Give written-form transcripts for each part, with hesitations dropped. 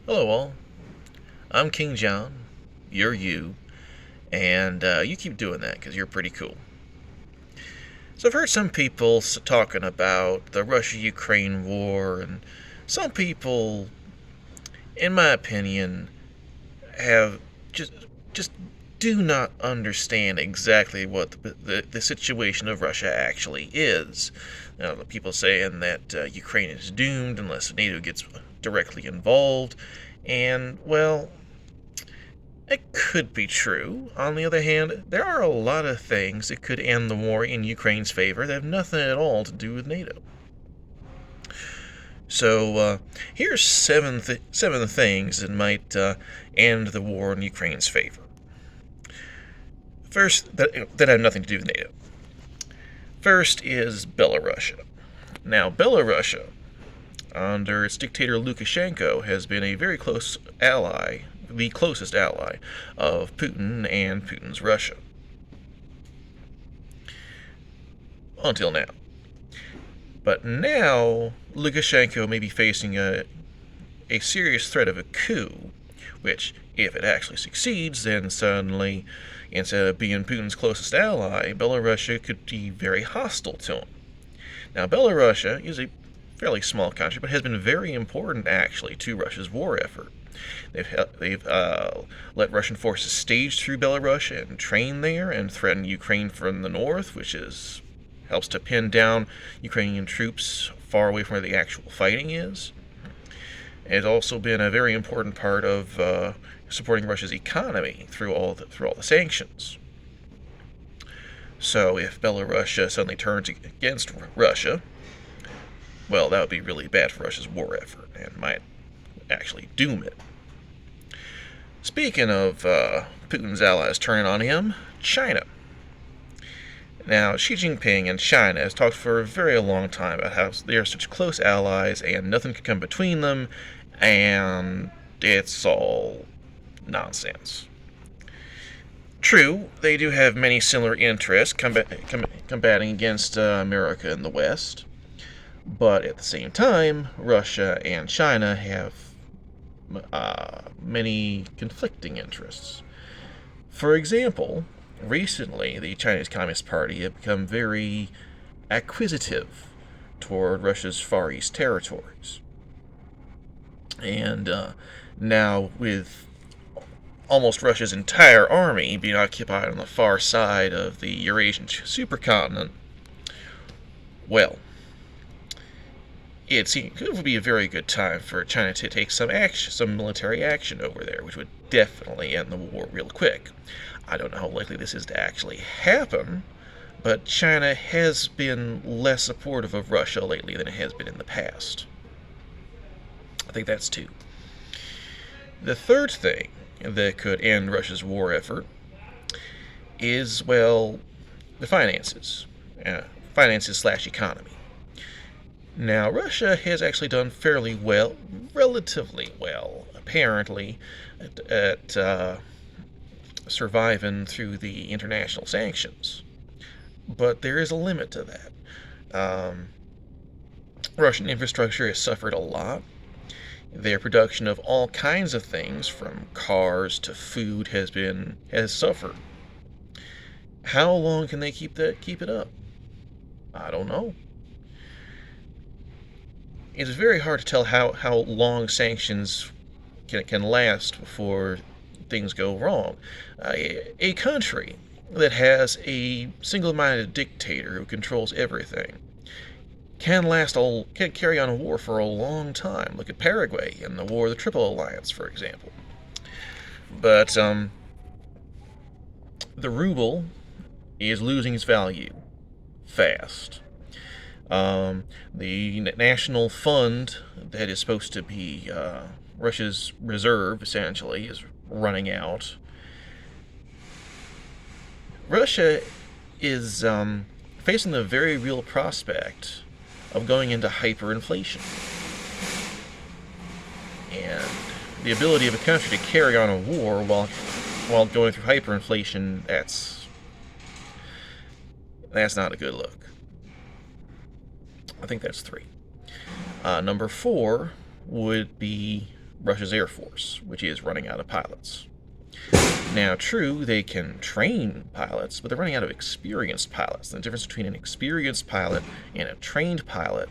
Hello, all. I'm King John. You're you. And you keep doing that because you're pretty cool. So, I've heard some people talking about the Russia Ukraine war, and some people, in my opinion, have just just do not understand exactly what the situation of Russia actually is. Now, the people saying that Ukraine is doomed unless NATO gets directly involved, and well, it could be true. On the other hand, there are a lot of things that could end the war in Ukraine's favor that have nothing at all to do with NATO. So here's seven things that might end the war in Ukraine's favor. First, that have nothing to do with NATO. First is Belarus. Now, Belarus, under its dictator Lukashenko, has been a very close ally, the closest ally of Putin and Putin's Russia. Until now. But now, Lukashenko may be facing a serious threat of a coup, which, if it actually succeeds, then suddenly, instead of being Putin's closest ally, Belarus could be very hostile to him. Now, Belarus is a fairly small country, but has been very important, actually, to Russia's war effort. They've let Russian forces stage through Belarus and train there and threaten Ukraine from the north, which helps to pin down Ukrainian troops far away from where the actual fighting is. It's also been a very important part of supporting Russia's economy through all the sanctions. So if Belarus suddenly turns against Russia, well, that would be really bad for Russia's war effort and might actually doom it. Speaking of Putin's allies turning on him, China. Now, Xi Jinping and China has talked for a very long time about how they are such close allies and nothing could come between them, and it's all nonsense. True, they do have many similar interests combating against America and the West, but at the same time, Russia and China have many conflicting interests. For example, recently the Chinese Communist Party have become very acquisitive toward Russia's Far East territories. And now, with almost Russia's entire army being occupied on the far side of the Eurasian supercontinent, well, it would be a very good time for China to take some military action over there, which would definitely end the war real quick. I don't know how likely this is to actually happen, but China has been less supportive of Russia lately than it has been in the past. I think that's two. The third thing that could end Russia's war effort is, well, the finances. Finances/economy. Now, Russia has actually done fairly well, relatively well, apparently, at surviving through the international sanctions. But there is a limit to that. Russian infrastructure has suffered a lot. Their production of all kinds of things, from cars to food, has suffered. How long can they keep it up? I don't know. It's very hard to tell how long sanctions can last before things go wrong. A country that has a single-minded dictator who controls everything can carry on a war for a long time. Look at Paraguay and the War of the Triple Alliance, for example. But the ruble is losing its value fast. The national fund that is supposed to be Russia's reserve, essentially, is running out. Russia is facing the very real prospect of going into hyperinflation. And the ability of a country to carry on a war while going through hyperinflation, that's not a good look. I think that's three. Number four would be Russia's Air Force, which is running out of pilots. Now, true, they can train pilots, but they're running out of experienced pilots. The difference between an experienced pilot and a trained pilot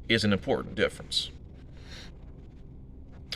is an important difference.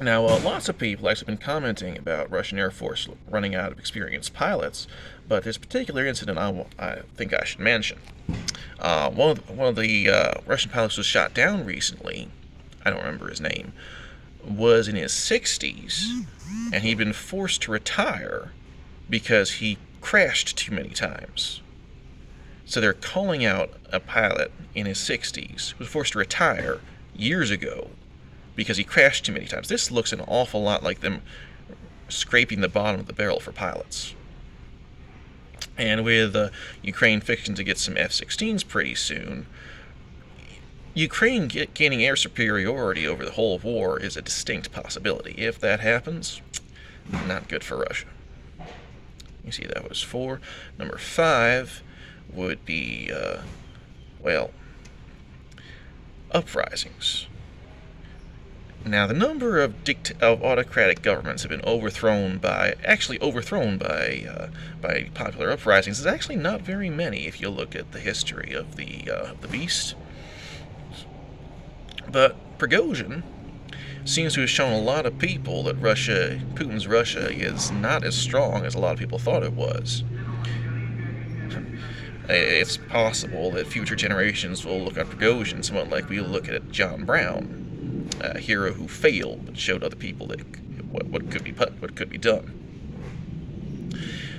Now, lots of people have actually been commenting about Russian Air Force running out of experienced pilots, but this particular incident I think I should mention. One of the Russian pilots was shot down recently. I don't remember his name. Was in his 60s, and he'd been forced to retire because he crashed too many times. So they're calling out a pilot in his 60s who was forced to retire years ago because he crashed too many times. This looks an awful lot like them scraping the bottom of the barrel for pilots. And with Ukraine fixing to get some F-16s pretty soon, Ukraine gaining air superiority over the whole war is a distinct possibility. If that happens, not good for Russia. You see, that was 4. Number 5 would be, uprisings. Now, the number of autocratic governments have been overthrown by popular uprisings is actually not very many if you look at the history of the beast. But Prigozhin seems to have shown a lot of people that Putin's Russia is not as strong as a lot of people thought it was. It's possible that future generations will look at Prigozhin somewhat like we look at John Brown, a hero who failed but showed other people that what could be done.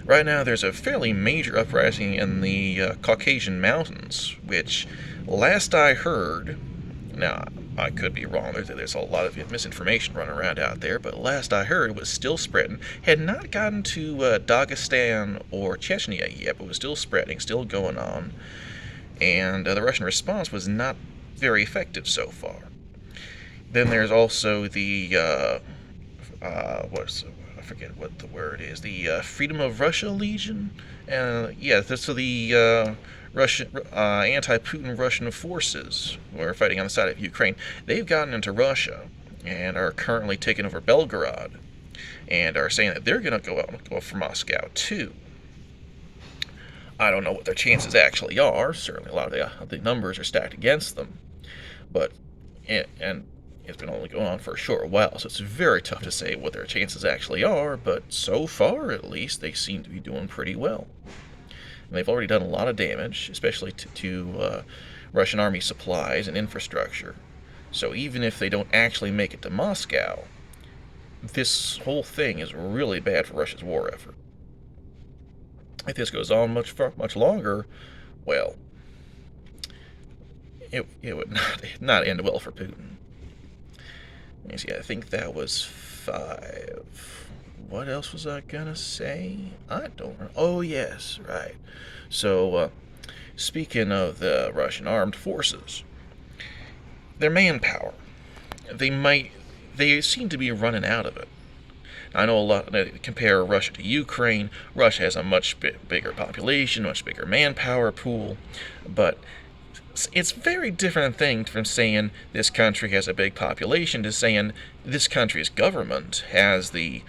Right now, there's a fairly major uprising in the Caucasian Mountains, which, last I heard, now I could be wrong. There's a lot of misinformation running around out there, but last I heard, it was still spreading. Had not gotten to Dagestan or Chechnya yet, but was still spreading, still going on. And the Russian response was not very effective so far. Then there's also the I forget what the word is. The Freedom of Russia Legion. So the anti-Putin Russian forces who are fighting on the side of Ukraine, they've gotten into Russia and are currently taking over Belgorod and are saying that they're going to go for Moscow too. I don't know what their chances actually are. Certainly a lot of the numbers are stacked against them. But, and it's been only going on for a short while, so it's very tough to say what their chances actually are, but so far, at least, they seem to be doing pretty well. And they've already done a lot of damage, especially to Russian army supplies and infrastructure. So even if they don't actually make it to Moscow, this whole thing is really bad for Russia's war effort. If this goes on much longer, well, it would not end well for Putin. Let me see, I think that was 5. What else was I gonna say? I don't know. Oh, yes, right. So, speaking of the Russian armed forces, their manpower, they seem to be running out of it. I know a lot, compare Russia to Ukraine. Russia has a much bigger population, much bigger manpower pool, but it's a very different thing from saying this country has a big population to saying this country's government has the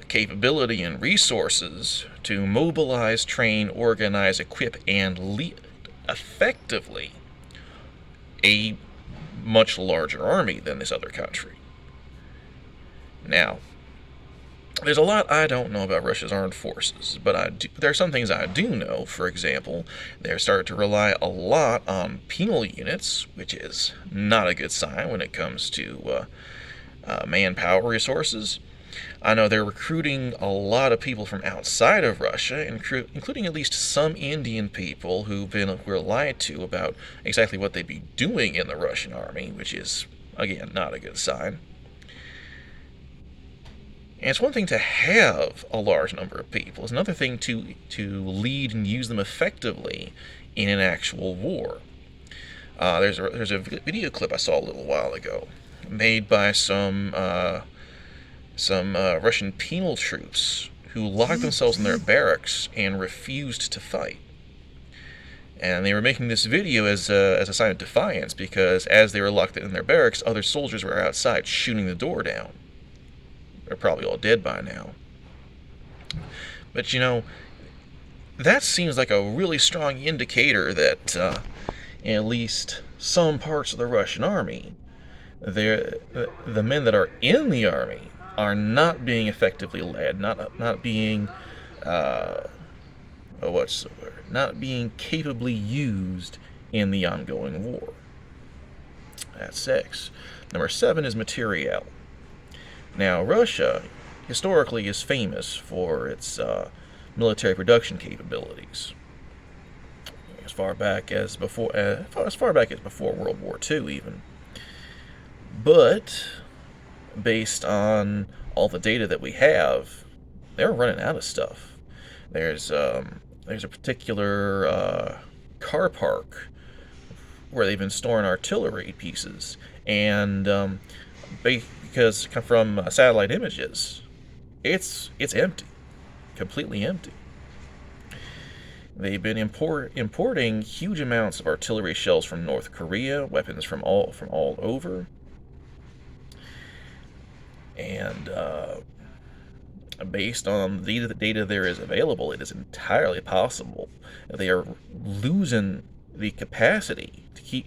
capability and resources to mobilize, train, organize, equip, and lead effectively a much larger army than this other country. Now, there's a lot I don't know about Russia's armed forces, but there are some things I do know. For example, they're starting to rely a lot on penal units, which is not a good sign when it comes to manpower resources. I know they're recruiting a lot of people from outside of Russia, including at least some Indian people who were lied to about exactly what they'd be doing in the Russian army, which is, again, not a good sign. And it's one thing to have a large number of people. It's another thing to lead and use them effectively in an actual war. There's a video clip I saw a little while ago, made by some Russian penal troops who locked themselves in their barracks and refused to fight. And they were making this video as a sign of defiance because as they were locked in their barracks, other soldiers were outside shooting the door down. They're probably all dead by now. But that seems like a really strong indicator that at least some parts of the Russian army, the men that are in the army, are not being effectively led, not being what's the word? Not being capably used in the ongoing war. That's 6. Number 7 is materiel. Now, Russia historically is famous for its military production capabilities. As far back as before World War II, even. But based on all the data that we have, they're running out of stuff. There's a particular car park where they've been storing artillery pieces, and because from satellite images, it's empty, completely empty. They've been importing huge amounts of artillery shells from North Korea, weapons from all over, and based on the data there is available, it is entirely possible that they are losing the capacity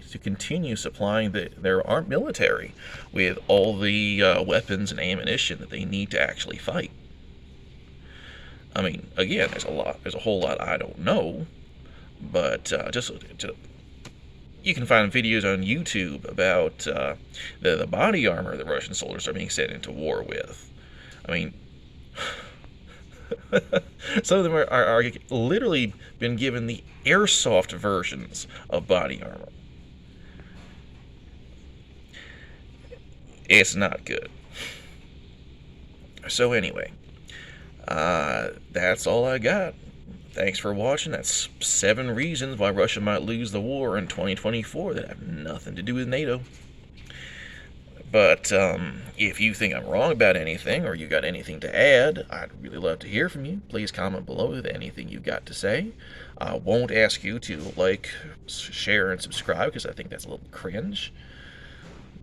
to continue supplying their armed military with all the weapons and ammunition that they need to actually fight. I mean, again, there's a whole lot I don't know, but you can find videos on YouTube about the body armor the Russian soldiers are being sent into war with. I mean, some of them are literally been given the airsoft versions of body armor. It's not good. So anyway, that's all I got. Thanks for watching. That's 7 reasons why Russia might lose the war in 2024 that have nothing to do with NATO. But if you think I'm wrong about anything, or you got anything to add, I'd really love to hear from you. Please comment below with anything you got to say. I won't ask you to like, share, and subscribe, because I think that's a little cringe.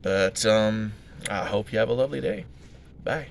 But I hope you have a lovely day. Bye.